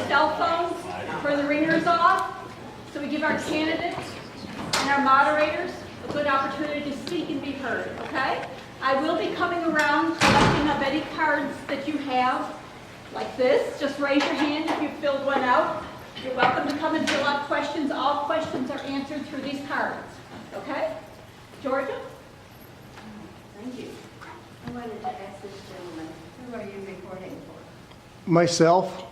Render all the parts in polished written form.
cell phones, turn the ringers off, so we give our candidates and our moderators a good opportunity to speak and be heard, okay? I will be coming around collecting up any cards that you have, like this. Just raise your hand if you filled one out. You're welcome to come and fill out questions. All questions are answered through these cards, okay? Georgia? Thank you. I wanted to ask this gentleman, who are you reporting for? Myself.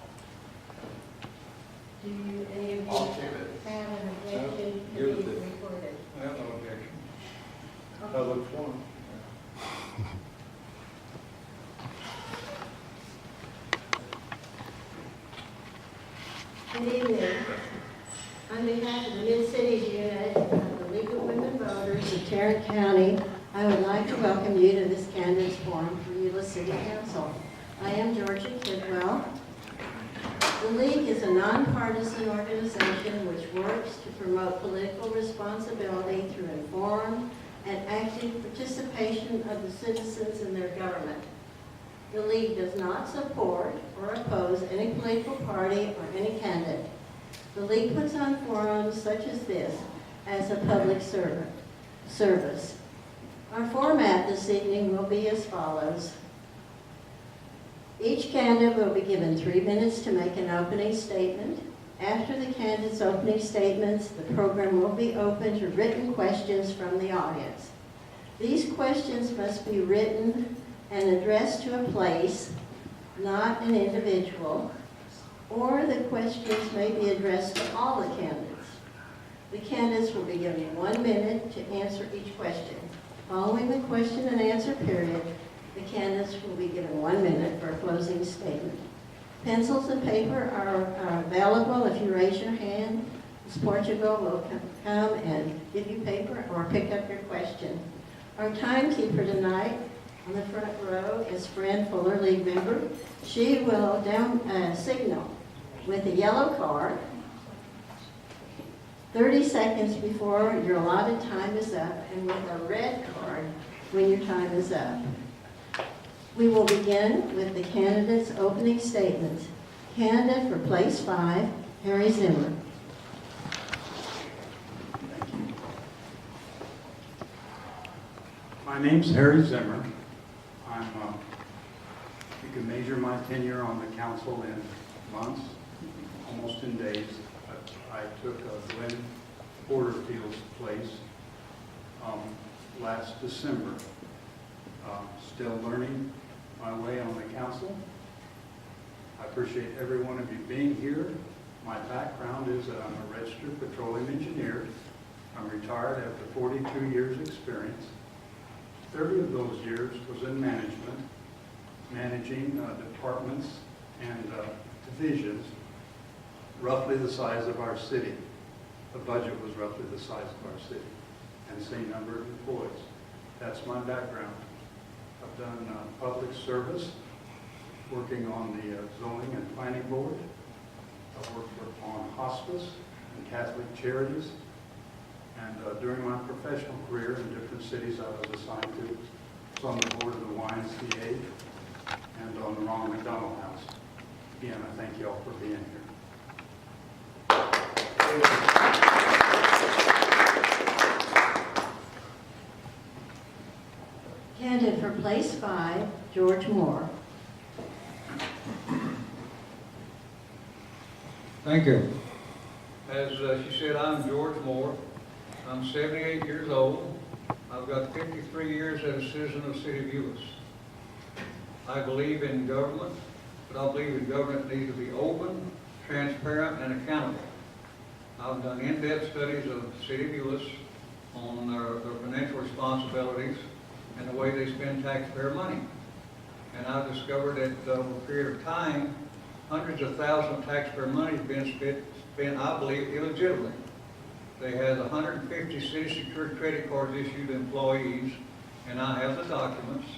Do you, any of you I'll give it. have an objection to Give it being to- recorded? I have no objection. Public forum. Good evening. On behalf of the Mid-Cities Unit of the League of Women Voters of Tarrant County, I would like to welcome you to this candidates forum for Euless City Council. I am Georgia Kidwell. The League is a nonpartisan organization which works to promote political responsibility through informed and active participation of the citizens in their government. The League does not support or oppose any political party or any candidate. The League puts on forums such as this as a public service. Our format this evening will be as follows. Each candidate will be given 3 minutes to make an opening statement. After the candidate's opening statements, the program will be open to written questions from the audience. These questions must be written and addressed to a place, not an individual, or the questions may be addressed to all the candidates. The candidates will be given 1 minute to answer each question. Following the question and answer period, the candidates will be given 1 minute for a closing statement. Pencils and paper are available if you raise your hand. Ms. Portugal will come and give you paper or pick up your question. Our timekeeper tonight on the front row is Fran Fuller, League member. She will signal with a yellow card 30 seconds before your allotted time is up and with a red card when your time is up. We will begin with the candidates' opening statements. Candidate for place 5, Harry Zimmer. My name's Harry Zimmer. You can measure my tenure on the council in months, almost in days. I took Glenn Porterfield's place last December. Still learning my way on the council. I appreciate every one of you being here. My background is that I'm a registered petroleum engineer. I'm retired after 42 years experience. 30 of those years was in management, managing departments and divisions roughly the size of our city. The budget was roughly the size of our city, and same number of employees. That's my background. I've done public service, working on the zoning and planning board. I've worked on hospice and Catholic charities. And during my professional career in different cities I was assigned to, I was on the board of the YMCA and on the Ronald McDonald House. Again, I thank you all for being here. Candidate for place 5, George Moore. Thank you. As she said, I'm George Moore. I'm 78 years old. I've got 53 years as a citizen of the city of Euless. I believe in government, but I believe in government needs to be open, transparent, and accountable. I've done in-depth studies of the city of Euless on their financial responsibilities and the way they spend taxpayer money. And I've discovered that over a period of time, hundreds of thousands of taxpayer money has been spent, I believe, illegitimately. They had 150 city secured credit cards issued to employees, and I have the documents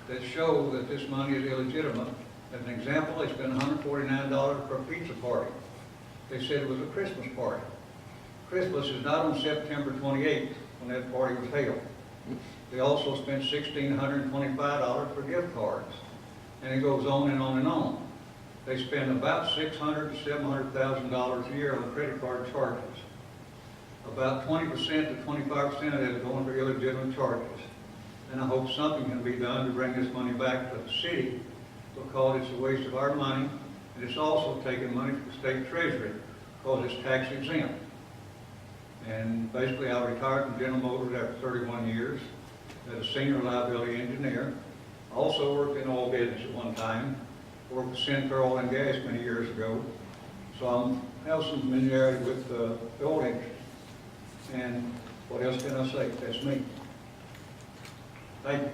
that show that this money is illegitimate. As an example, they spent $149 for a pizza party. They said it was a Christmas party. Christmas is not on September 28th when that party was held. They also spent $1,625 for gift cards, and it goes on and on and on. They spend about $600,000 to $700,000 a year on credit card charges. About 20% to 25% of that is going for illegitimate charges. And I hope something can be done to bring this money back to the city, because it's a waste of our money, and it's also taking money from the state treasury because it's tax exempt. And basically, I retired from General Motors after 31 years as a senior liability engineer. Also worked in oil business at one time. Worked with Sinclair Oil and Gas many years ago. So I have some familiarity with the oil industry. And what else can I say? That's me. Thank you.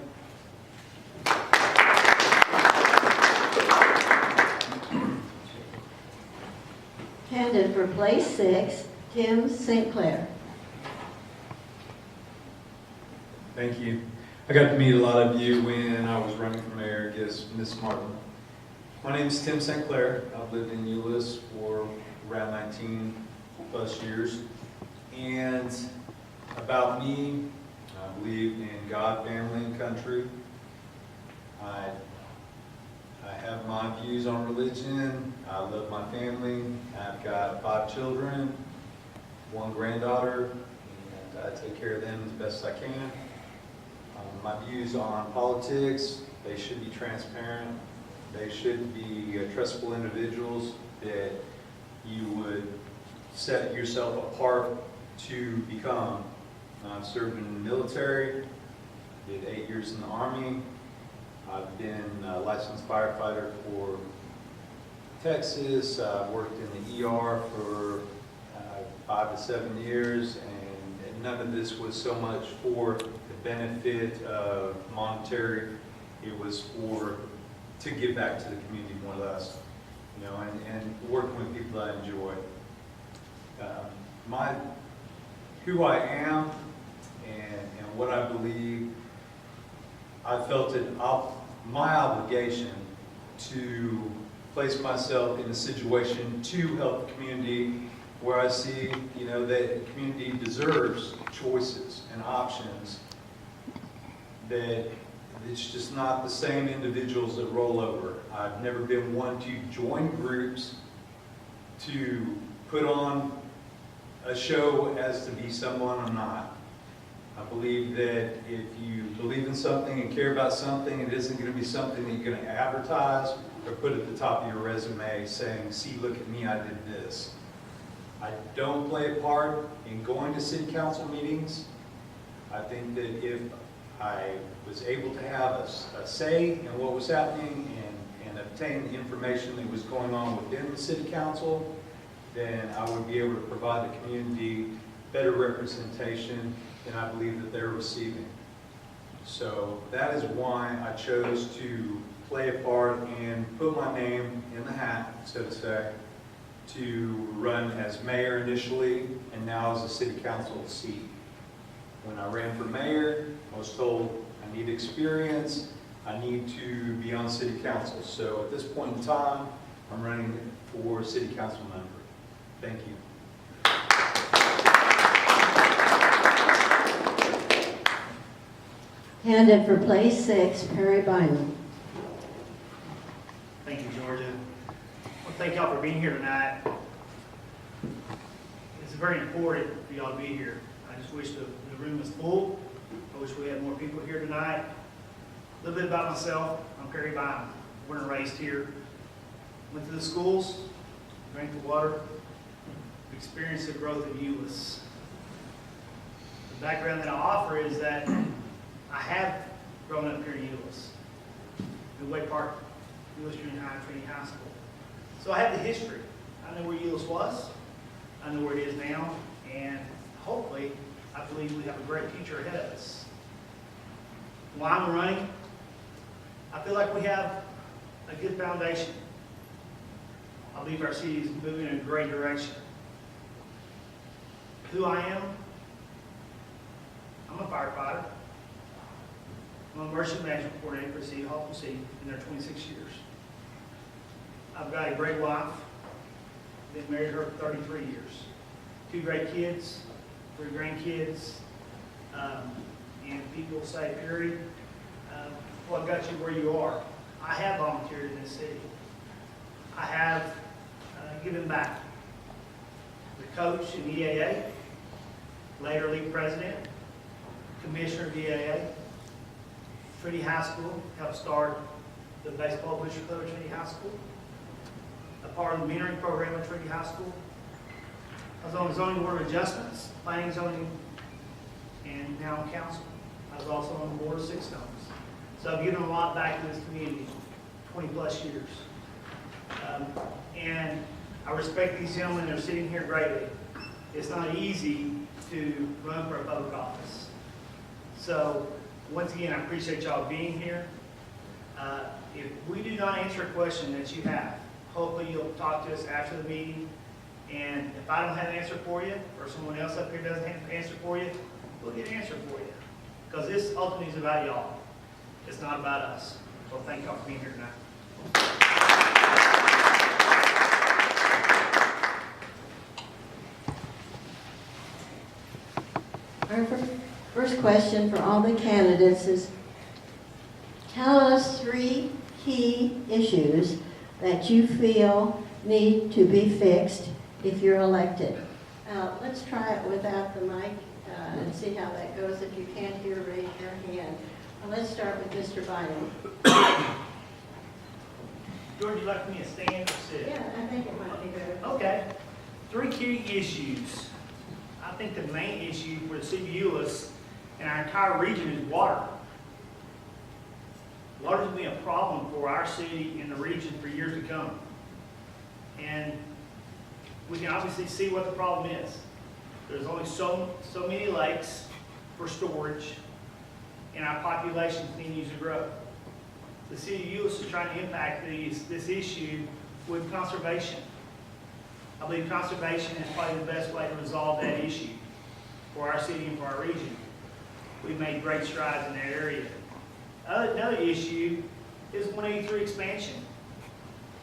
Candidate for place 6, Tim Sinclair. Thank you. I got to meet a lot of you when I was running for mayor against Ms. Martin. My name is Tim Sinclair. I've lived in Euless for around 19 plus years. And about me, I believe in God, family, and country. I have my views on religion. I love my family. I've got 5 children, 1 granddaughter, and I take care of them as best I can. My views on politics, they should be transparent. They should be trustful individuals that you would set yourself apart to become. I've served in the military, did 8 years in the Army. I've been a licensed firefighter for Texas. I've worked in the ER for 5 to 7 years, and none of this was so much for the benefit of monetary. It was to give back to the community more or less, you know, and working with people I enjoy. Who I am and what I believe, I felt it my obligation to place myself in a situation to help the community where I see, you know, that the community deserves choices and options, that it's just not the same individuals that roll over. I've never been one to join groups to put on a show as to be someone I'm not. I believe that if you believe in something and care about something, it isn't going to be something that you're going to advertise or put at the top of your resume saying, see, look at me, I did this. I don't play a part in going to city council meetings. I think that if I was able to have a say in what was happening and obtain the information that was going on within the city council, then I would be able to provide the community better representation than I believe that they're receiving. So that is why I chose to play a part and put my name in the hat, so to say, to run as mayor initially and now as a city council seat. When I ran for mayor, I was told I need experience, I need to be on city council. So at this point in time, I'm running for city council member. Thank you. Candidate for place 6, Perry Bynum. Thank you, Georgia. Well, thank y'all for being here tonight. It's very important for y'all to be here. I just wish the room was full. I wish we had more people here tonight. A little bit about myself. I'm Perry Bynum. Born and raised here. Went to the schools, drank the water, experienced the growth of Euless. The background that I offer is that I have grown up here in Euless, Midway Park, Euless Junior High, Trinity High School. So I have the history. I know where Euless was, I know where it is now, and hopefully, I believe we have a great future ahead of us. Why I'm running, I feel like we have a good foundation. I believe our city is moving in a great direction. Who I am, I'm a firefighter. I'm a emergency management coordinator for City Hall City in their 26 years. I've got a great wife. Been married to her for 33 years. 2 great kids, 3 grandkids, and people say, Perry, what got you where you are? I have volunteered in this city. I have given back. The coach in EAA, later league president, commissioner of EAA, Trinity High School, helped start the baseball booster club at Trinity High School, a part of the mentoring program at Trinity High School. I was on the zoning board of adjustments, planning, zoning, and now on council. I was also on the board of Six Stones. So I've given a lot back to this community, 20 plus years. And I respect these gentlemen that are sitting here greatly. It's not easy to run for a public office. So once again, I appreciate y'all being here. If we do not answer a question that you have, hopefully you'll talk to us after the meeting. And if I don't have an answer for you, or someone else up here doesn't have an answer for you, we'll get an answer for you. Because this ultimately is about y'all. It's not about us. So thank y'all for being here tonight. Our first question for all the candidates is, tell us 3 key issues that you feel need to be fixed if you're elected. Let's try it without the mic and see how that goes. If you can't hear, raise your hand. Let's start with Mr. Bynum. George, you like me to stand or sit? Yeah, I think it might be better. Okay. 3 key issues. I think the main issue for the city of Euless and our entire region is water. Water has been a problem for our city and the region for years to come. And we can obviously see what the problem is. There's only so many lakes for storage, and our population continues to grow. The city of Euless is trying to impact this issue with conservation. I believe conservation is probably the best way to resolve that issue for our city and for our region. We've made great strides in that area. Another issue is 183 expansion.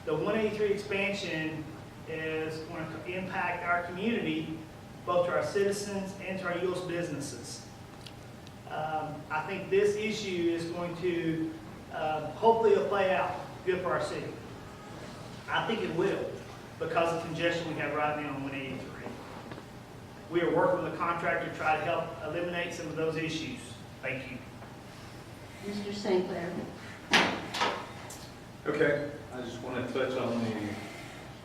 The 183 expansion is going to impact our community, both to our citizens and to our Euless businesses. I think this issue is going to hopefully it'll play out good for our city. I think it will, because of the congestion we have right now on 183. We are working with a contractor to try to help eliminate some of those issues. Thank you. Mr. St. Clair. Okay, I just want to touch on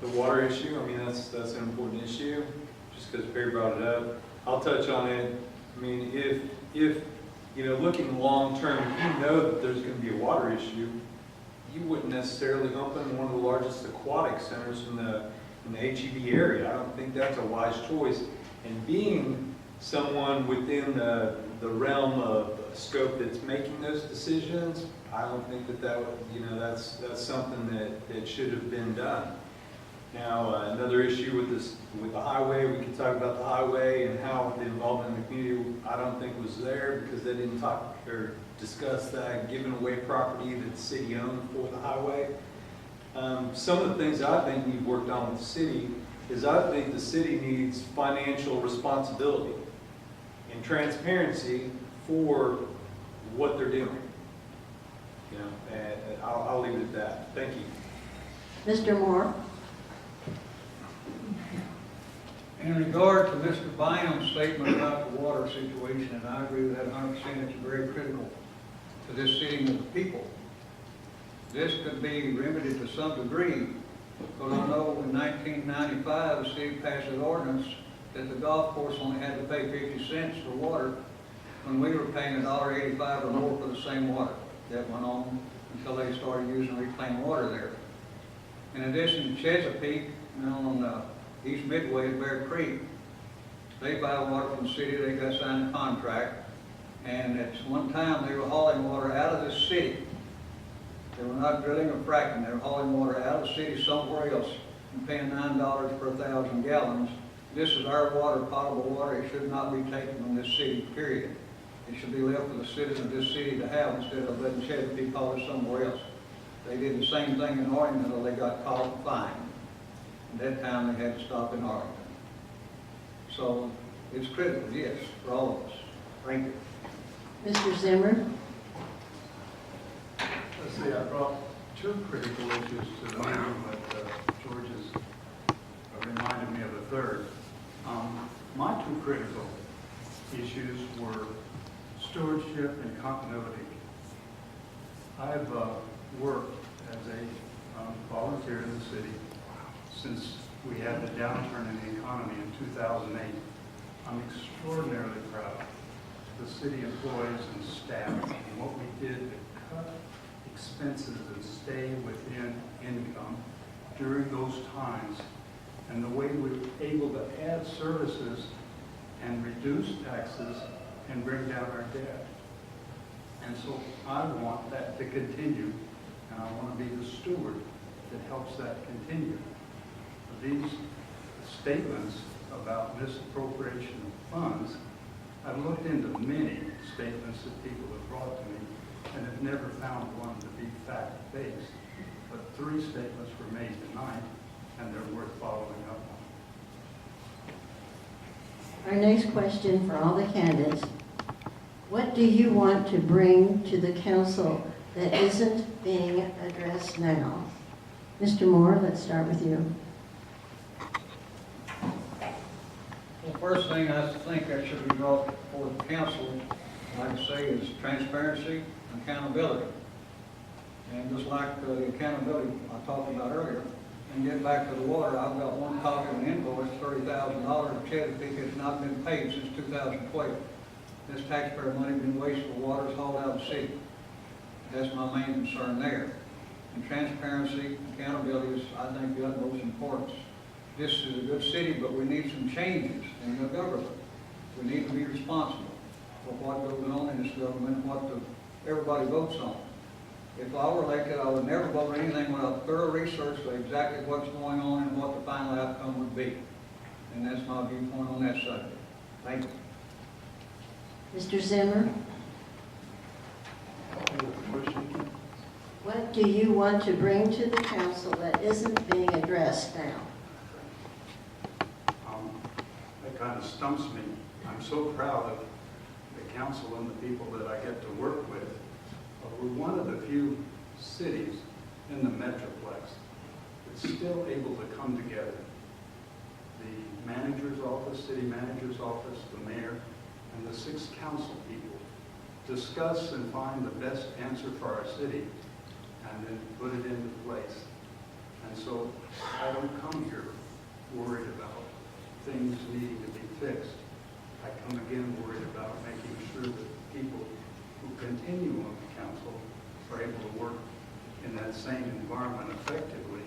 the water issue. I mean, that's an important issue, just because Perry brought it up. I'll touch on it. I mean, if you know, looking long term, if you know that there's going to be a water issue, you wouldn't necessarily open one of the largest aquatic centers in the HEB area. I don't think that's a wise choice. And being someone within the realm of scope that's making those decisions, I don't think that you know, that's something that should have been done. Now, another issue with the highway, we can talk about the highway and how the involvement in the community, I don't think was there, because they didn't talk or discuss that giving away property that the city owned for the highway. Some of the things I think we've worked on with the city is I think the city needs financial responsibility and transparency for what they're doing. You know, and I'll leave it at that. Thank you. Mr. Moore. In regard to Mr. Bynum's statement about the water situation, and I agree with that 100%, it's very critical to this city and the people. This could be remedied to some degree, because I know in 1995, the city passed an ordinance that the golf course only had to pay 50 cents for water, when we were paying $1.85 or more for the same water. That went on until they started using reclaimed water there. In addition, Chesapeake, on East Midway at Bear Creek, they buy water from the city. They got signed a contract, and at one time they were hauling water out of the city. They were not drilling or fracking. They were hauling water out of the city somewhere else and paying $9 per 1,000 gallons. This is our water, potable water. It should not be taken from this city, period. It should be left for the citizens of this city to have instead of letting Chesapeake haul it somewhere else. They did the same thing in Arlington until they got caught and fined. At that time, they had to stop in Arlington. So it's critical, yes, for all of us. Thank you. Mr. Zimmer. Let's see, I brought two critical issues to the meeting, but George has reminded me of a third. My two critical issues were stewardship and continuity. I've worked as a volunteer in the city since we had the downturn in the economy in 2008. I'm extraordinarily proud of the city employees and staff and what we did to cut expenses and stay within income during those times, and the way we were able to add services and reduce taxes and bring down our debt. And so I want that to continue, and I want to be the steward that helps that continue. These statements about misappropriation of funds, I've looked into many statements that people have brought to me and have never found one to be fact-based. But 3 statements were made tonight, and they're worth following up on. Our next question for all the candidates. What do you want to bring to the council that isn't being addressed now? Mr. Moore, let's start with you. Well, first thing I think that should be brought before the council, like I say, is transparency and accountability. And just like the accountability I talked about earlier, and get back to the water, I've got one copy of an invoice, $30,000 of Chesapeake, it's not been paid since 2012. This taxpayer money been wasted for water is hauled out of the city. That's my main concern there. And transparency, accountability is, I think, the utmost importance. This is a good city, but we need some changes in the government. We need to be responsible for what goes on in this government and what everybody votes on. If I were elected, I would never vote for anything without thorough research of exactly what's going on and what the final outcome would be. And that's my viewpoint on that subject. Thank you. Mr. Zimmer, what do you want to bring to the council that isn't being addressed now? That kind of stumps me. I'm so proud of the council and the people that I get to work with. We're one of the few cities in the Metroplex that's still able to come together. The manager's office, city manager's office, the mayor, and the 6 council people discuss and find the best answer for our city and then put it into place. And so I don't come here worried about things needing to be fixed. I come again worried about making sure that people who continue on the council are able to work in that same environment effectively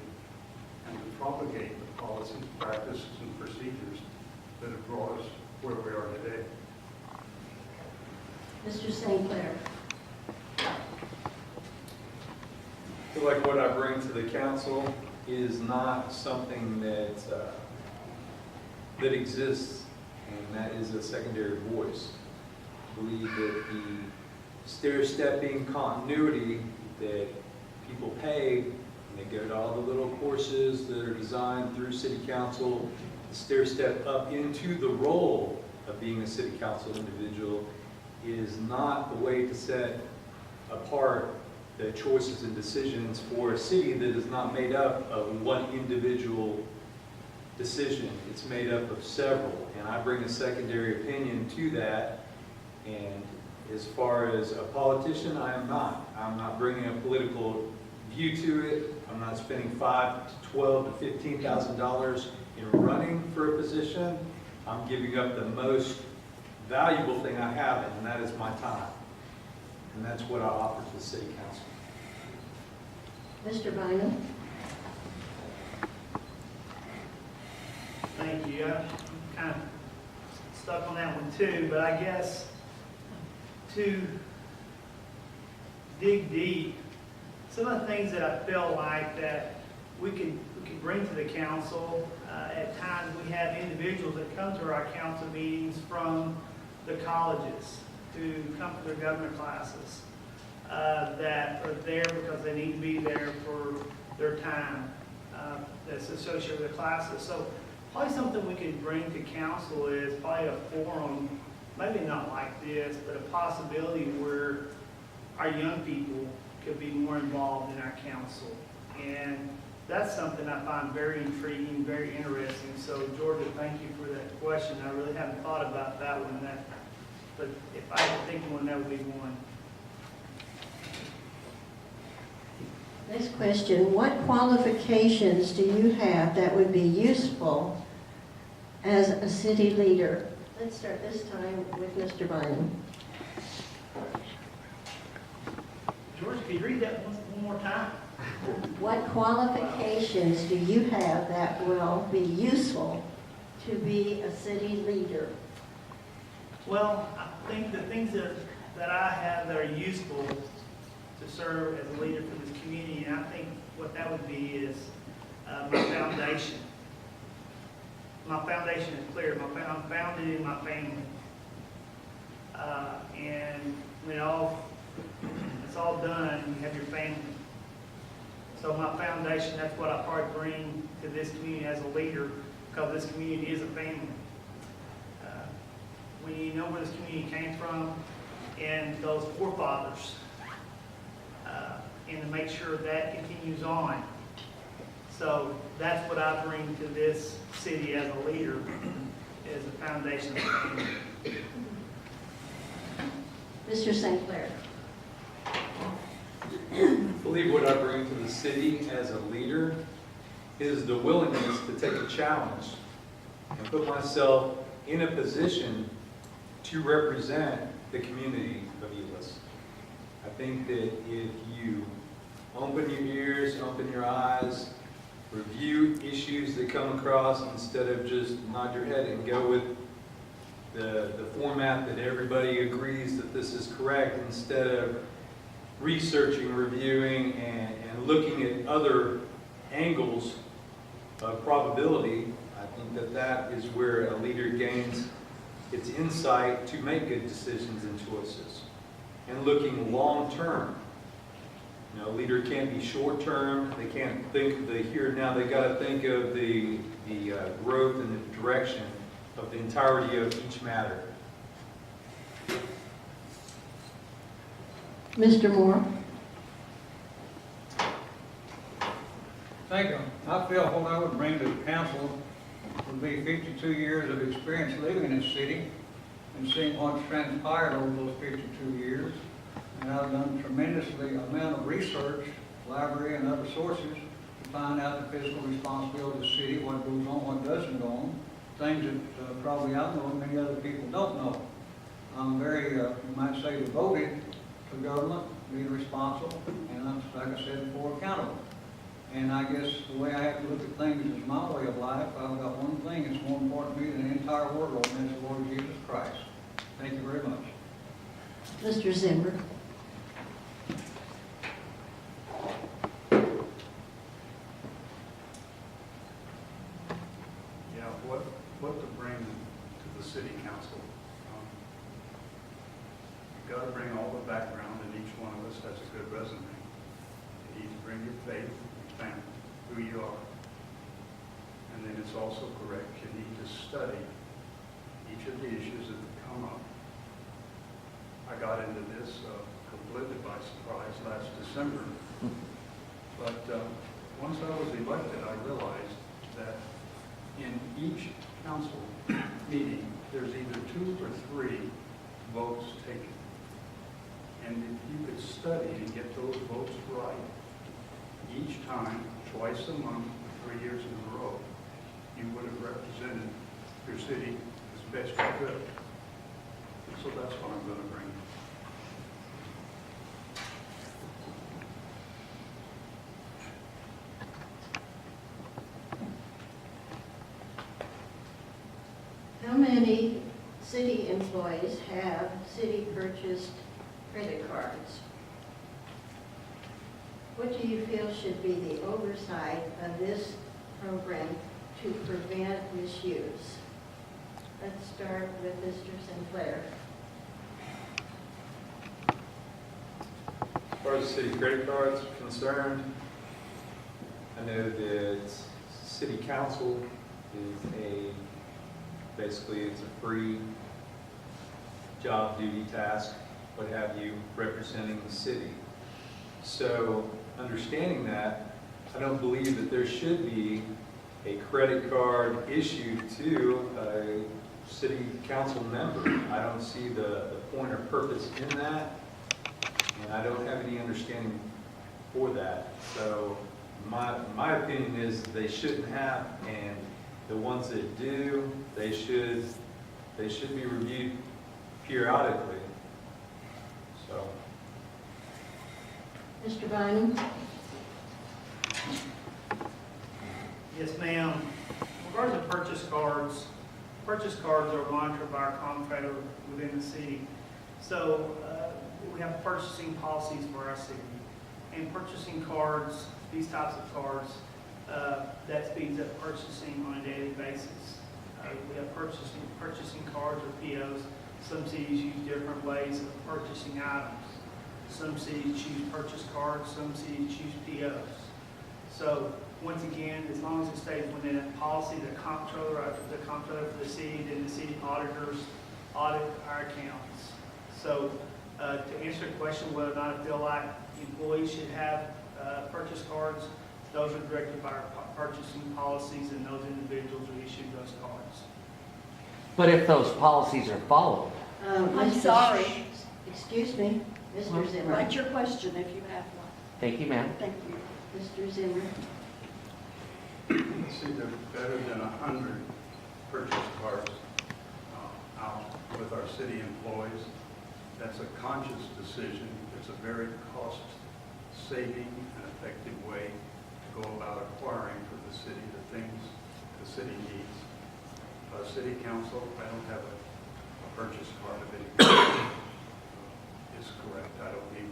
and to propagate the policies, practices, and procedures that have brought us where we are today. Mr. St. Clair. I feel like what I bring to the council is not something that exists, and that is a secondary voice. I believe that the stair-stepping continuity that people pay, and they go to all the little courses that are designed through city council, to stair-step up into the role of being a city council individual, is not the way to set apart the choices and decisions for a city that is not made up of one individual decision. It's made up of several, and I bring a secondary opinion to that. And as far as a politician, I'm not bringing a political view to it. I'm not spending $5,000 to $12,000 to $15,000 in running for a position. I'm giving up the most valuable thing I have, and that is my time. And that's what I offer to the city council. Mr. Bynum. Thank you. I'm kind of stuck on that one too, but I guess to dig deep, some of the things that I feel like that we can bring to the council, at times we have individuals that come to our council meetings from the colleges who come to their government classes that are there because they need to be there for their time that's associated with the classes. So probably something we can bring to council is probably a forum, maybe not like this, but a possibility where our young people could be more involved in our council. And that's something I find very intriguing, very interesting. So Georgia, thank you for that question. I really haven't thought about that one, but if I had to think of one, that would be one. Next question, what qualifications do you have that would be useful as a city leader? Let's start this time with Mr. Bynum. George, can you read that one more time? What qualifications do you have that will be useful to be a city leader? Well, I think the things that I have that are useful to serve as a leader for this community, and I think what that would be is my foundation. My foundation is clear. I'm founded in my family. And when it's all done, you have your family. So my foundation, that's what I probably bring to this community as a leader, because this community is a family. When you know where this community came from and those forefathers, and to make sure that continues on. So that's what I bring to this city as a leader, is a foundation of family. Mr. St. Clair. I believe what I bring to the city as a leader is the willingness to take a challenge and put myself in a position to represent the community of Euless. I think that if you open your ears, open your eyes, review issues that come across instead of just nod your head and go with the format that everybody agrees that this is correct, instead of researching, reviewing, and looking at other angles of probability, I think that that is where a leader gains its insight to make good decisions and choices. And looking long-term. You know, a leader can't be short-term. They can't think of the here and now. They got to think of the growth and the direction of the entirety of each matter. Mr. Moore. Thank you. I feel what I would bring to the council would be 52 years of experience living in this city and seeing what's transpired over those 52 years. And I've done tremendously amount of research, library and other sources, to find out the fiscal responsibility of the city, what goes on, what doesn't go on, things that probably I know and many other people don't know. I'm very, you might say, devoted to government, being responsible, and I'm, like I said before, accountable. And I guess the way I have to look at things is my way of life. I've got one thing that's more important to me than the entire world, and that's the Lord Jesus Christ. Thank you very much. Mr. Zimmer. Yeah, what to bring to the city council? You've got to bring all the background, and each one of us has a good resume. You need to bring your faith, your family, who you are. And then it's also correct, you need to study each of the issues that come up. I got into this completely by surprise last December. But once I was elected, I realized that in each council meeting, there's either 2 or 3 votes taken. And if you could study and get those votes right each time, twice a month, 3 years in a row, you would have represented your city as best you could. So that's what I'm going to bring. How many city employees have city-purchased credit cards? What do you feel should be the oversight of this program to prevent misuse? Let's start with Mr. Sinclair. As far as city credit cards are concerned, I know that city council is basically it's a free job, duty, task, what have you, representing the city. So understanding that, I don't believe that there should be a credit card issued to a city council member. I don't see the point or purpose in that, and I don't have any understanding for that. So my opinion is they shouldn't have, and the ones that do, they should be reviewed periodically. So. Mr. Bynum? Yes, ma'am. Regarding the purchase cards are monitored by our comptroller within the city. So we have purchasing policies for our city. And purchasing cards, these types of cards, that speeds up purchasing on a daily basis. We have purchasing cards or POs. Some cities use different ways of purchasing items. Some cities choose purchase cards, some cities choose POs. So once again, as long as it stays within a policy, the comptroller for the city, then the city auditors audit our accounts. So to answer the question whether or not I feel like employees should have purchase cards, those are directed by our purchasing policies, and those individuals who issued those cards. But if those policies are followed, I'm Mr. sorry. Excuse me, Mr. Zimmer. Write your question if you have one. thank you, ma'am. Thank you. Mr. Zimmer. Let's see, there's better than 100 purchase cards out with our city employees. That's a conscious decision. It's a very cost-saving and effective way to go about acquiring for the city the things the city needs. City council, I don't have a purchase card of any kind. Is correct. I don't need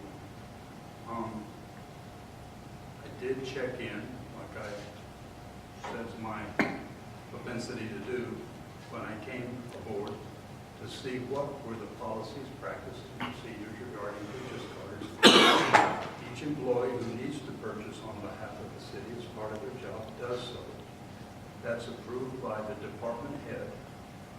one. I did check in, like I says my propensity to do when I came aboard, to see what were the policies, practices, and procedures regarding purchase cards. Each employee who needs to purchase on behalf of the city as part of their job does so. That's approved by the department head.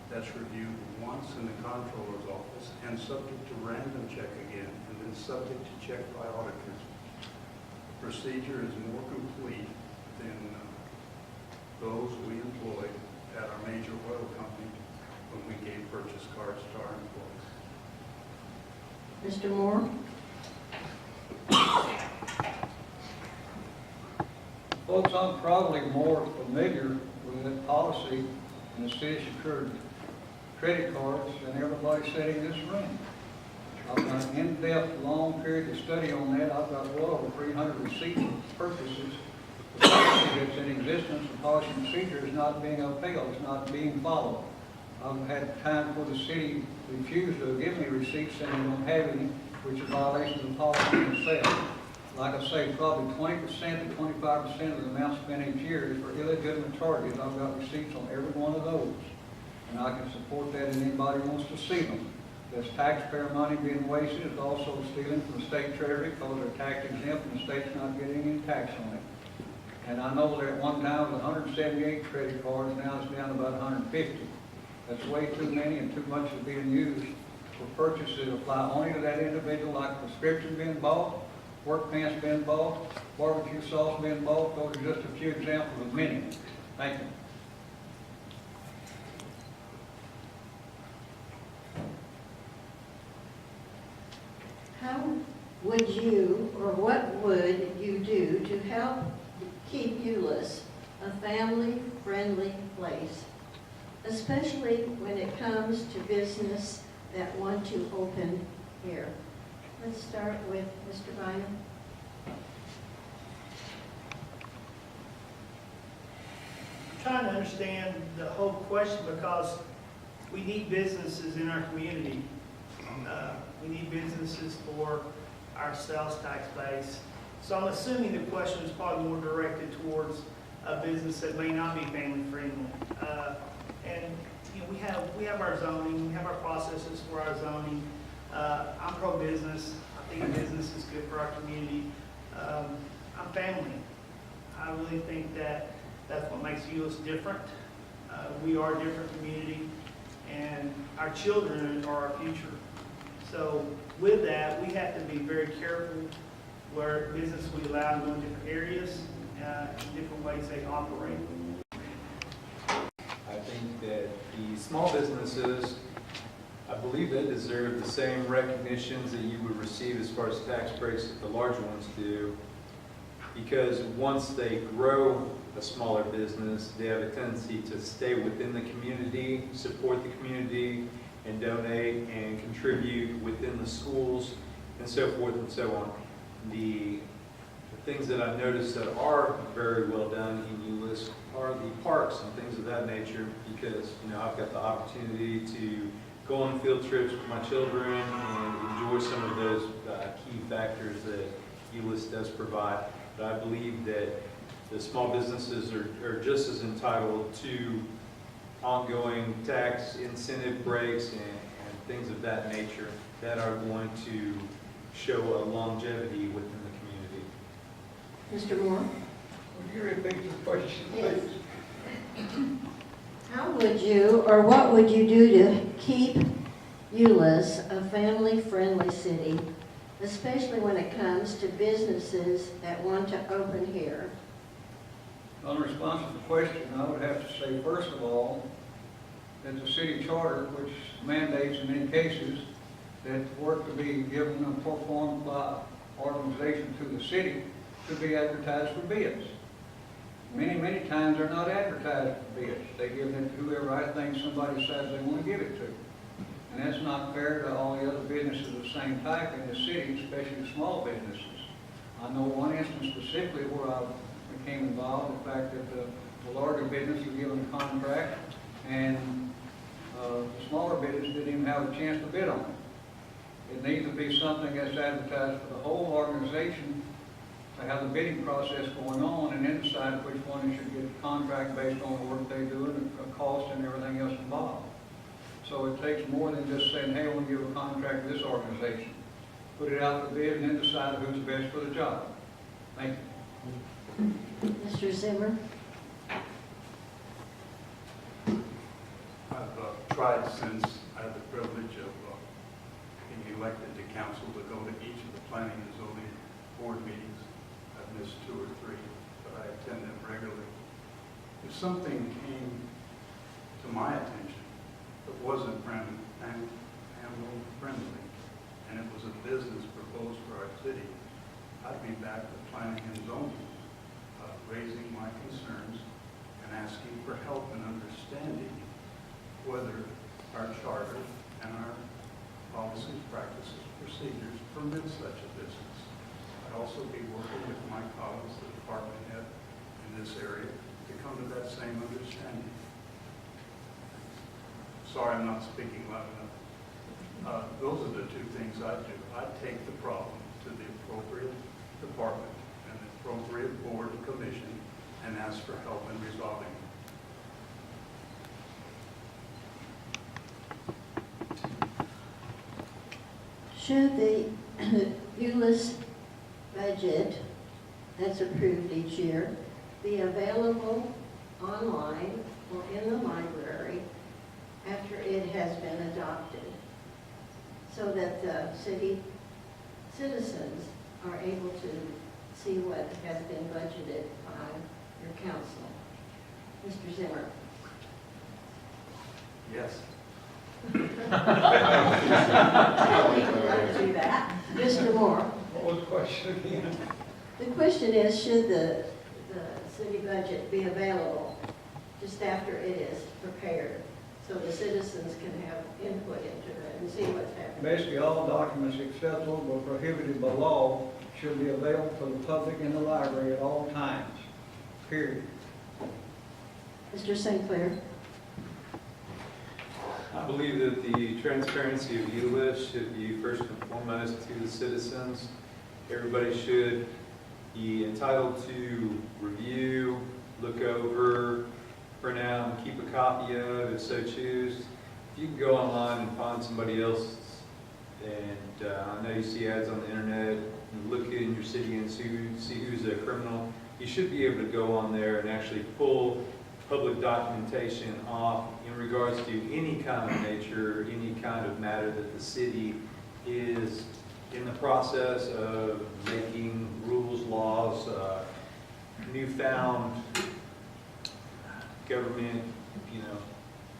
That's reviewed once in the comptroller's office and subject to random check again, and then subject to check by auditors. The procedure is more complete than those we employed at our major oil company when we gave purchase cards to our employees. Mr. Moore? Folks, I'm probably more familiar with that policy in the city secured credit cards than everybody sitting in this room. I've got an in-depth, long period of study on that. I've got well over 300 receipts of purchases. The policy that's in existence, the policy procedure is not being upheld, it's not being followed. I've had time for the city refuse to give me receipts saying they don't have any, which is a violation of the policy itself. Like I say, probably 20% to 25% of the amount spent each year is for illegitimate charges. I've got receipts on every one of those. And I can support that, and anybody wants to see them. That's taxpayer money being wasted. It's also stealing from the state treasury because they're tax exempt and the state's not getting any tax on it. And I know that at one time it was 178 credit cards, now it's down to about 150. That's way too many, and too much is being used for purchases that apply only to that individual, like prescription being bought, work pants being bought, barbecue sauce being bought. Those are just a few examples of many. Thank you. How would you, or what would you do to help keep Euless a family-friendly place, especially when it comes to business that want to open here? Let's start with Mr. Bynum. I'm trying to understand the whole question because we need businesses in our community. We need businesses for our sales tax base. So I'm assuming the question is probably more directed towards a business that may not be family friendly. And you know, we have our zoning, we have our processes for our zoning. I'm pro-business. I think business is good for our community. I'm family. I really think that that's what makes Euless different. We are a different community, and our children are our future. So with that, we have to be very careful where business will be allowed to go in different areas, different ways they operate. I think that the small businesses, I believe they deserve the same recognitions that you would receive as far as tax breaks that the larger ones do. Because once they grow a smaller business, they have a tendency to stay within the community, support the community, and donate and contribute within the schools, and so forth and so on. The things that I've noticed that are very well done in Euless are the parks and things of that nature, because I've got the opportunity to go on field trips with my children and enjoy some of those key factors that Euless does provide. But I believe that the small businesses are just as entitled to ongoing tax incentive breaks and things of that nature that are going to show a longevity within the community. Mr. Moore? Would you repeat the question, Yes. please? How would you, or what would you do to keep Euless a family-friendly city, especially when it comes to businesses that want to open here? On response to the question, I would have to say, first of all, that the city charter, which mandates in many cases that work to be given and performed by organization to the city should be advertised for bids. Many times they're not advertised for bids. They give it to whoever I think somebody says they want to give it to. And that's not fair to all the other businesses of the same type in the city, especially small businesses. I know one instance specifically where I became involved, the fact that the larger business was given a contract and the smaller business didn't even have a chance to bid on it. It needs to be something that's advertised for the whole organization to have the bidding process going on and then decide which one should get a contract based on the work they do and the cost and everything else involved. So it takes more than just saying, hey, I want to give a contract to this organization. Put it out for bid and then decide who's best for the job. Thank you. Mr. Zimmer? I've tried since I had the privilege of being elected to council to go to each of the planning and zoning board meetings. I've missed 2 or 3, but I attend them regularly. If something came to my attention that wasn't family friendly, and it was a business proposed for our city, I'd be back to planning and zoning, raising my concerns and asking for help and understanding whether our charter and our policies, practices, procedures permit such a business. I'd also be working with my colleagues, the department head in this area, to come to that same understanding. Sorry, I'm not speaking loud enough. Those are the 2 things I do. I take the problem to the appropriate department and the appropriate board or commission and ask for help in resolving it. Should the Euless budget that's approved each year be available online or in the library after it has been adopted, so that the city citizens are able to see what has been budgeted by your council? Mr. Zimmer? Yes. I think we'd like to do that. Mr. Moore? What was the question again? The question is, should the city budget be available just after it is prepared, so the citizens can have input into it and see what's happening? Basically, all documents acceptable but prohibited by law should be available to the public in the library at all times, period. Mr. St. Clair? I believe that the transparency of Euless should be first and foremost to the citizens. Everybody should be entitled to review, look over, print out, and keep a copy of if so choose. If you can go online and find somebody else, and I know you see ads on the internet, and look in your city and see who's a criminal, you should be able to go on there and actually pull public documentation off in regards to any kind of nature, any kind of matter that the city is in the process of making rules, laws, newfound government,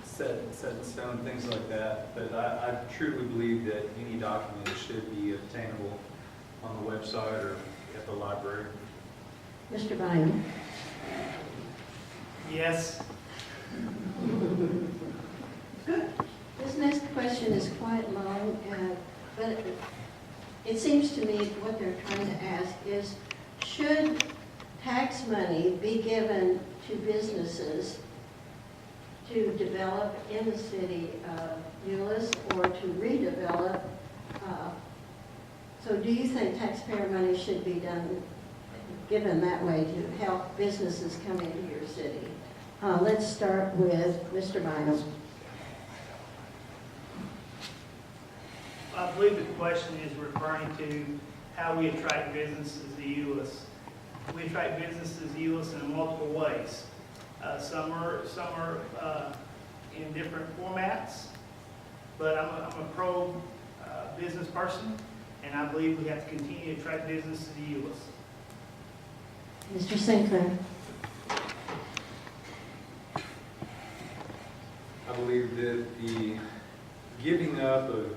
set in stone, things like that. But I truly believe that any document should be obtainable on the website or at the library. Mr. Bynum? Yes. This next question is quite long, but it seems to me what they're trying to ask is, should tax money be given to businesses to develop in the city of Euless or to redevelop? So do you think taxpayer money should be given that way to help businesses come into your city? Let's start with Mr. Bynum. I believe the question is referring to how we attract businesses to Euless. We attract businesses to Euless in multiple ways. Some are in different formats, but I'm a pro business person, and I believe we have to continue to attract businesses to Euless. Mr. Sinclair. I believe that the giving up of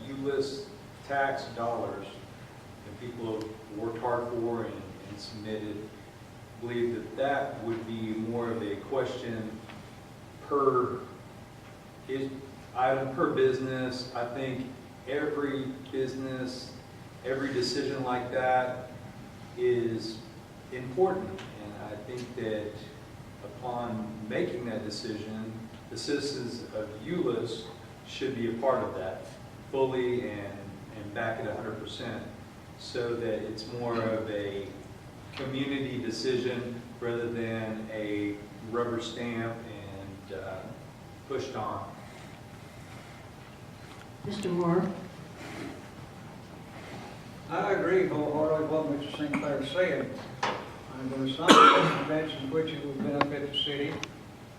Euless tax dollars that people have worked hard for and submitted, I believe that that would be more of a question per item, per business. I think every business, every decision like that is important. And I think that upon making that decision, the citizens of Euless should be a part of that fully and back it 100%, so that it's more of a community decision rather than a rubber stamp and pushed on. Mr. Moore. I agree wholeheartedly with what Mr. Sinclair said. There are some conventions which it would benefit the city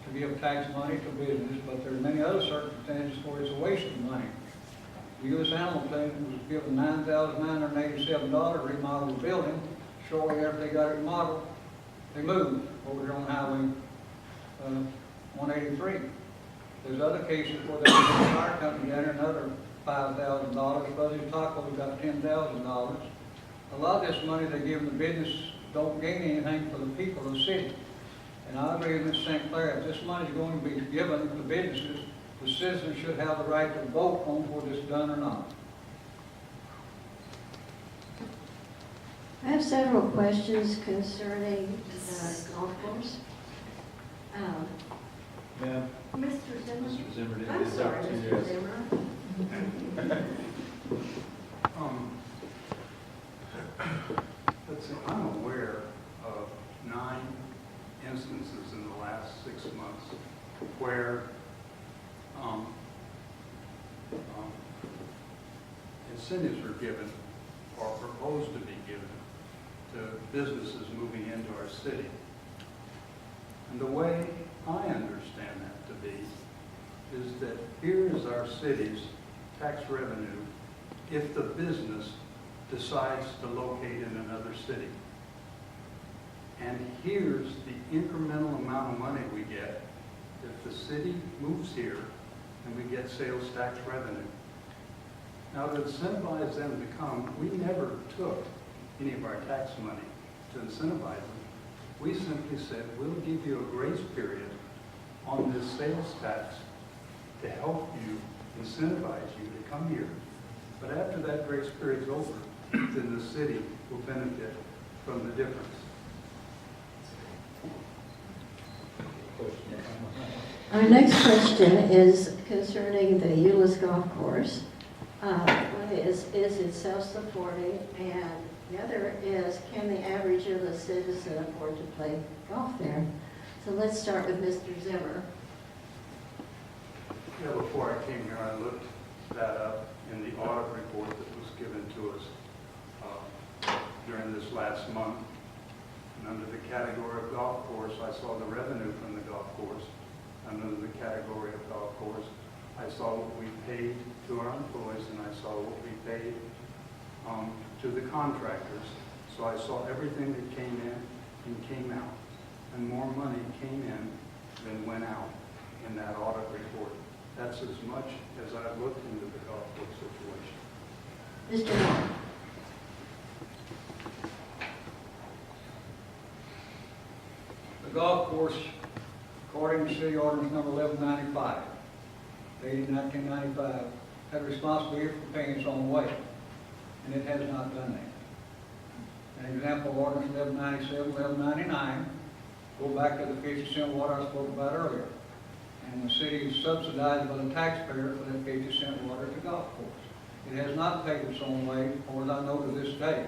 to give tax money to business, but there are many other circumstances where it's a waste of money. The U.S. Animal Clinic was given $9,987 to remodel the building. Shortly after they got it remodeled, they moved over here on Highway 183. There's other cases where they have a fire company down there, another $5,000. Fuzzy Taco got $10,000. A lot of this money they give the business don't gain anything for the people of the city. And I agree with Mr. St. Clair, if this money is going to be given to businesses, the citizens should have the right to vote on whether it's done or not. I have several questions concerning the golf course. Ma'am, Mr. Zimmer? Mr. Zimmer did I'm this sorry, opportunity. Mr. Zimmer. Let's see, I'm aware of 9 instances in the last 6 months where incentives are given or proposed to be given to businesses moving into our city. And the way I understand that to be is that here is our city's tax revenue if the business decides to locate in another city. And here's the incremental amount of money we get if the city moves here and we get sales tax revenue. Now, to incentivize them to come, we never took any of our tax money to incentivize them. We simply said, we'll give you a grace period on this sales tax to help you, incentivize you to come here. But after that grace period's over, then the city will benefit from the difference. Our next question is concerning the Euless Golf Course. One is it self-supporting? And the other is, can the average Euless citizen afford to play golf there? So let's start with Mr. Zimmer. Yeah, before I came here, I looked that up in the audit report that was given to us during this last month. And under the category of golf course, I saw the revenue from the golf course. And under the category of golf course, I saw what we paid to our employees, and I saw what we paid to the contractors. So I saw everything that came in and came out, and more money came in than went out in that audit report. That's as much as I've looked into the golf course situation. Mr. Moore. The golf course, according to City Ordinance number 1195, dated 1995, had responsibility for paying its own way, and it has not done that. An example, Ordinance 1197, 1199, go back to the 50-cent water I spoke about earlier. And the city is subsidized by the taxpayer for that 50-cent water to golf course. It has not paid its own way, as far as I know to this day.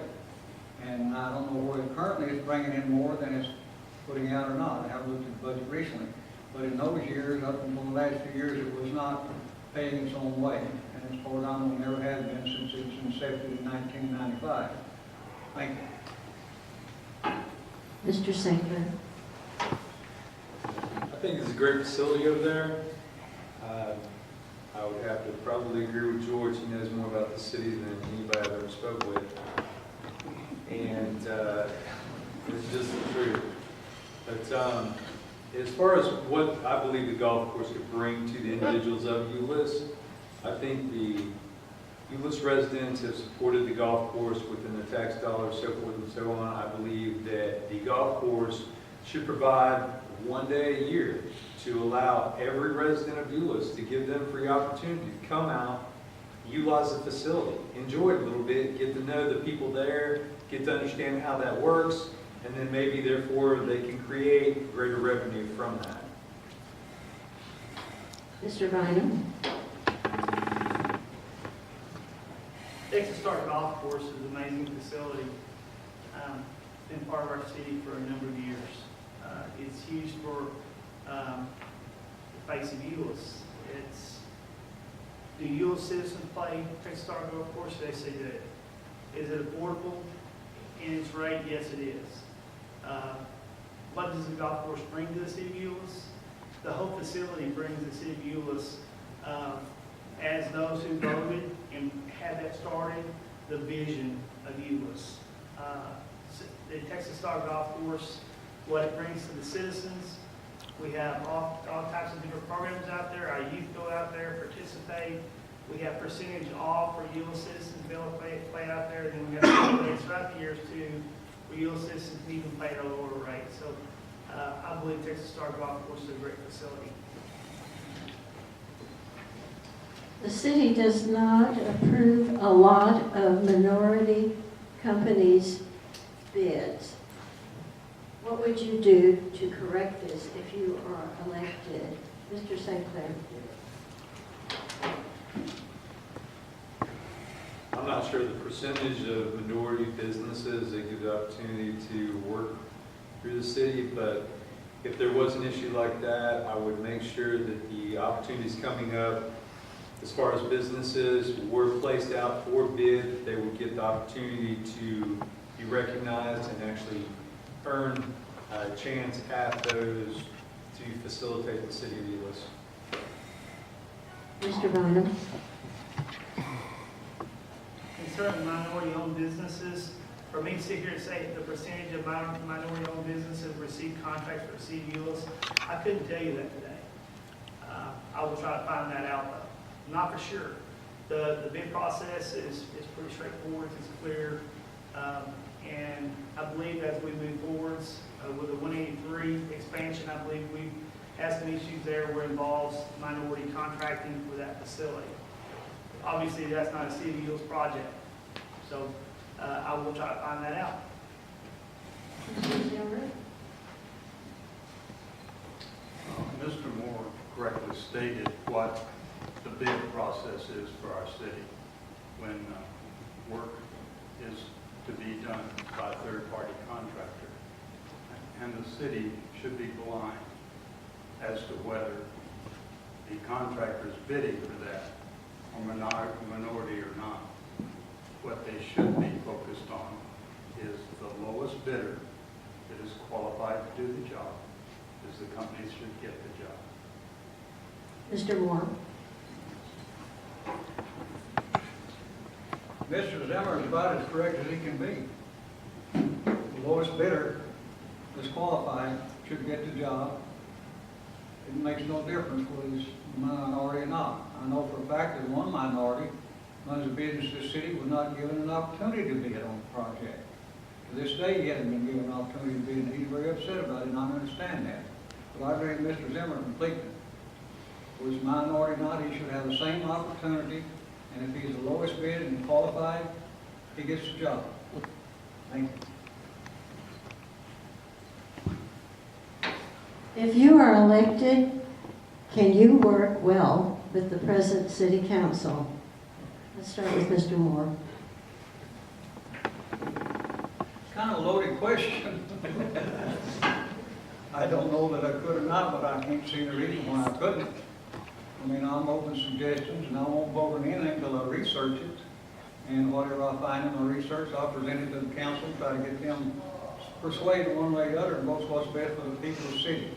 And I don't know whether currently it's bringing in more than it's putting out or not. I haven't looked at the budget recently. But in those years, up until the last few years, it was not paying its own way. And as far as I know, it never has been since its inception in 1995. Thank you. Mr. St. Clair. I think it's a great facility over there. I would have to probably agree with George. He knows more about the city than anybody I've ever spoke with. And it's just the truth. But as far as what I believe the golf course could bring to the individuals of Euless, I think the Euless residents have supported the golf course within the tax dollars, so forth and so on. I believe that the golf course should provide one day a year to allow every resident of Euless to give them free opportunity to come out, utilize the facility, enjoy it a little bit, get to know the people there, get to understand how that works, and then maybe therefore they can create greater revenue from that. Mr. Bynum. Texas Star Golf Course is an amazing facility. Been part of our city for a number of years. It's used for the face of Euless. Do Euless citizens play Texas Star Golf Course? They say that. Is it affordable in its rate? Yes, it is. What does the golf course bring to the city of Euless? The whole facility brings the city of Euless, as those who voted and had that started, the vision of Euless. The Texas Star Golf Course, what it brings to the citizens, we have all types of different programs out there. Our youth go out there, participate. We have percentage off for Euless citizens to be able to play out there. And then we have rates throughout the years too, where Euless citizens can even play at a lower rate. So I believe Texas Star Golf Course is a great facility. The city does not approve a lot of minority companies' bids. What would you do to correct this if you are elected? Mr. St. Clair. I'm not sure the percentage of minority businesses that give the opportunity to work through the city, but if there was an issue like that, I would make sure that the opportunities coming up as far as businesses were placed out for bid, that they would get the opportunity to be recognized and actually earn a chance at those to facilitate the city of Euless. Mr. Bynum. Concerning minority-owned businesses, for me to sit here and say the percentage of minority-owned businesses receive contracts for the city of Euless, I couldn't tell you that today. I will try to find that out, though. Not for sure. The bid process is pretty straightforward, it's clear, and I believe as we move forwards with the 183 expansion, I believe we have some issues there where it involves minority contracting for that facility. Obviously, that's not a city of Euless project, so I will try to find that out. Mr. Moore correctly stated what the bid process is for our city when work is to be done by a third-party contractor. And the city should be blind as to whether the contractors bidding for that are minority or not. What they should be focused on is the lowest bidder that is qualified to do the job, is the company should get the job. Mr. Moore. Mr. Zimmer is about as correct as he can be. The lowest bidder that's qualified should get the job. It makes no difference whether he's a minority or not. I know for a fact that one minority runs a business in the city was not given an opportunity to bid on the project. To this day, he hasn't been given an opportunity to bid, and he's very upset about it, and I understand that. But I agree with Mr. Zimmer completely. Whether he's a minority or not, he should have the same opportunity, and if he's the lowest bid and qualified, he gets the job. Thank you. If you are elected, can you work well with the present city council? Let's start with Mr. Moore. Kind of a loaded question. I don't know that I could or not, but I can't see the reason why I couldn't. I mean, I'm open to suggestions, and I won't vote on anything until I research it. And whatever I find in my research, I'll present it to the council, try to get them persuaded one way or the other, and vote what's best for the people of the city.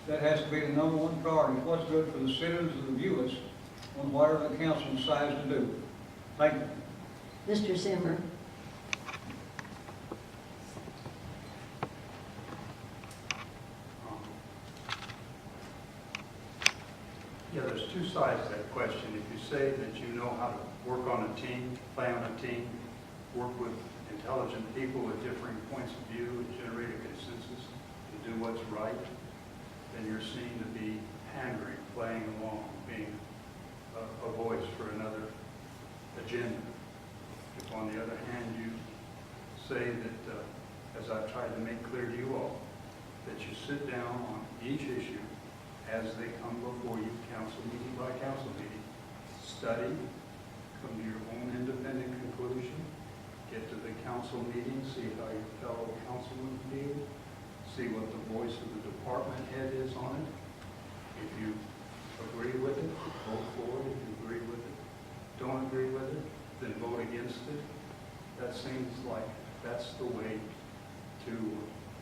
That has to be the number one priority, what's good for the citizens of the viewers on whatever the council decides to do. Thank you. Mr. Zimmer. Yeah, there's two sides to that question. If you say that you know how to work on a team, play on a team, work with intelligent people with differing points of view and generate a consensus to do what's right, then you're seen to be pandering, playing along, being a voice for another agenda. If on the other hand you say that, as I've tried to make clear to you all, that you sit down on each issue as they come before you, council meeting by council meeting, study, come to your own independent conclusion, get to the council meeting, see how your fellow councilmen feel, see what the voice of the department head is on it. If you agree with it, vote for it. If you agree with it, don't agree with it, then vote against it. That seems like that's the way to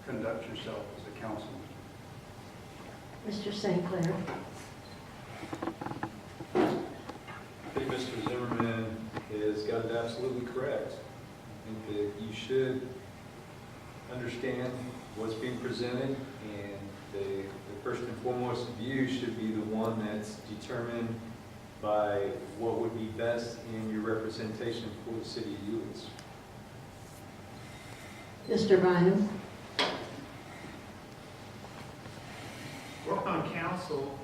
conduct yourself as a councilman. Mr. St. Clair. I think Mr. Zimmerman has got it absolutely correct. I think that you should understand what's being presented, and the first and foremost view should be the one that's determined by what would be best in your representation for the city of Euless. Mr. Bynum. Work on council,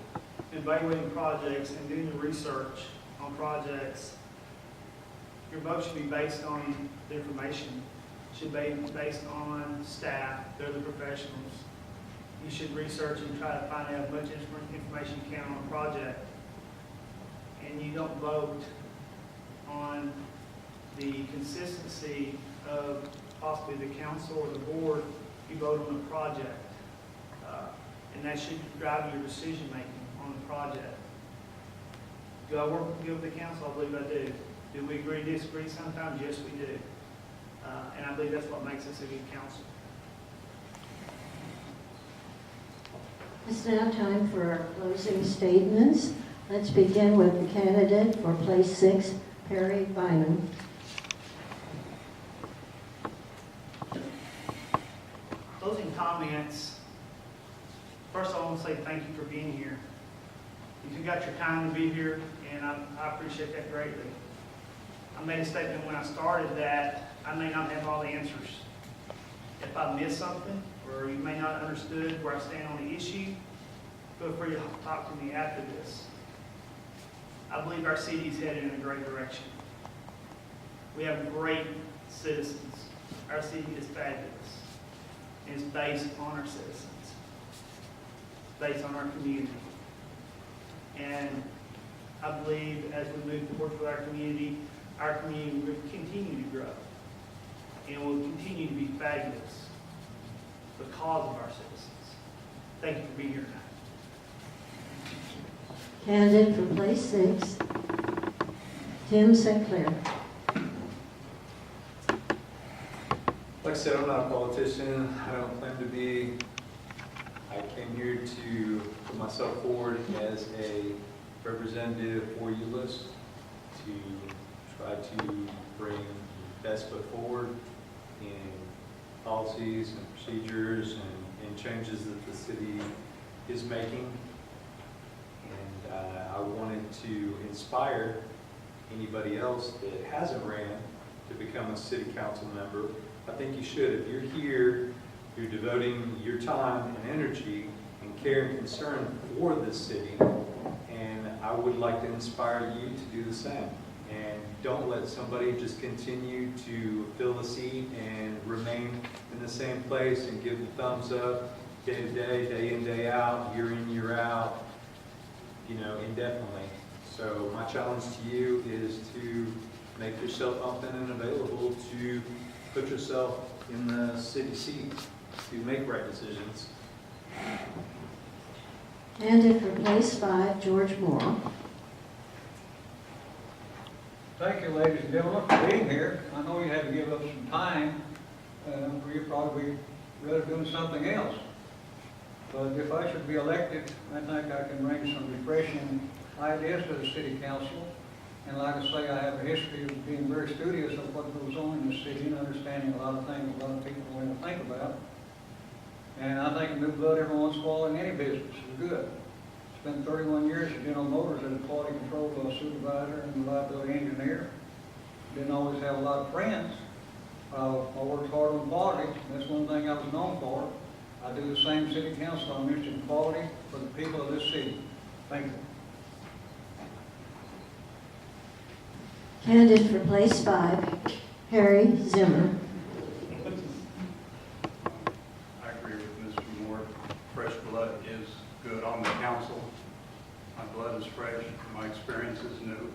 evaluating projects and doing the research on projects. Your vote should be based on the information, should be based on staff, they're the professionals. You should research and try to find out as much information you can on a project. And you don't vote on the consistency of possibly the council or the board, you vote on the project. And that should drive your decision-making on the project. Do I work good with the council? I believe I do. Do we agree, disagree sometimes? Yes, we do. And I believe that's what makes us a good council. It's now time for our closing statements. Let's begin with the candidate for place 6, Perry Bynum. Closing comments. First, I want to say thank you for being here. You got your time to be here, and I appreciate that greatly. I made a statement when I started that I may not have all the answers. If I missed something, or you may not have understood where I stand on the issue, feel free to talk to me after this. I believe our city is headed in a great direction. We have great citizens. Our city is fabulous. And it's based on our citizens. Based on our community. And I believe as we move forward with our community will continue to grow. And will continue to be fabulous because of our citizens. Thank you for being here tonight. Candidate for place 6, Tim St. Clair. Like I said, I'm not a politician. I don't claim to be. I came here to put myself forward as a representative for Euless, to try to bring best foot forward in policies and procedures and changes that the city is making. And I wanted to inspire anybody else that hasn't ran to become a city council member. I think you should. If you're here, you're devoting your time and energy and care and concern for this city, and I would like to inspire you to do the same. And don't let somebody just continue to fill the seat and remain in the same place and give the thumbs up day to day in, day out, year in, year out, indefinitely. So my challenge to you is to make yourself open and available to put yourself in the city seat to make right decisions. Candidate for place 5, George Moore. Thank you, ladies and gentlemen, for being here. I know you had to give up some time, for you probably rather doing something else. But if I should be elected, I think I can bring some refreshing ideas to the city council. And like I say, I have a history of being very studious of what goes on in the city and understanding a lot of things a lot of people want to think about. And I think new blood every once in a while in any business is good. Spent 31 years at General Motors as a quality control supervisor and reliability engineer. Didn't always have a lot of friends. I worked hard on quality. That's one thing I was known for. I do the same city council. I'm interested in quality for the people of this city. Thank you. Candidate for place 5, Harry Zimmer. I agree with Mr. Moore. Fresh blood is good on the council. My blood is fresh. My experience is new.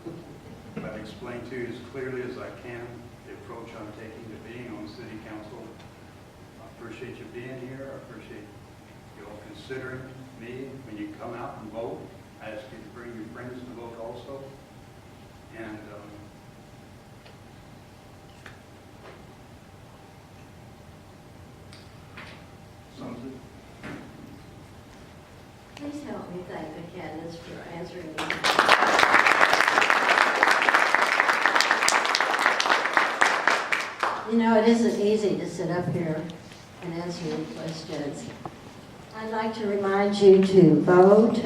I've explained to you as clearly as I can the approach I'm taking to being on the city council. I appreciate you being here. I appreciate you all considering me when you come out and vote. I ask you to bring your friends to vote also. And Please help me thank the candidates for answering these. It isn't easy to sit up here and answer your questions. I'd like to remind you to vote.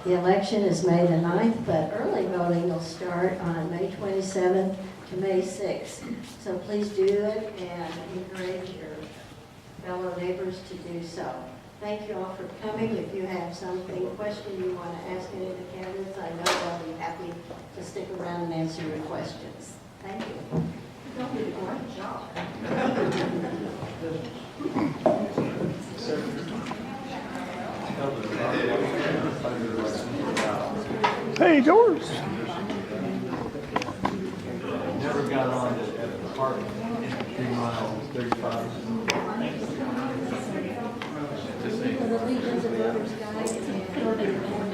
The election is May the 9th, but early voting will start on May 27th to May 6th. So please do it and encourage your fellow neighbors to do so. Thank you all for coming. If you have question you want to ask any of the candidates, I know they'll be happy to stick around and answer your questions. Thank you. You did a great job. Hey, George. Never got on at the park, 3 miles, 35. For the Legions of Voters Guide and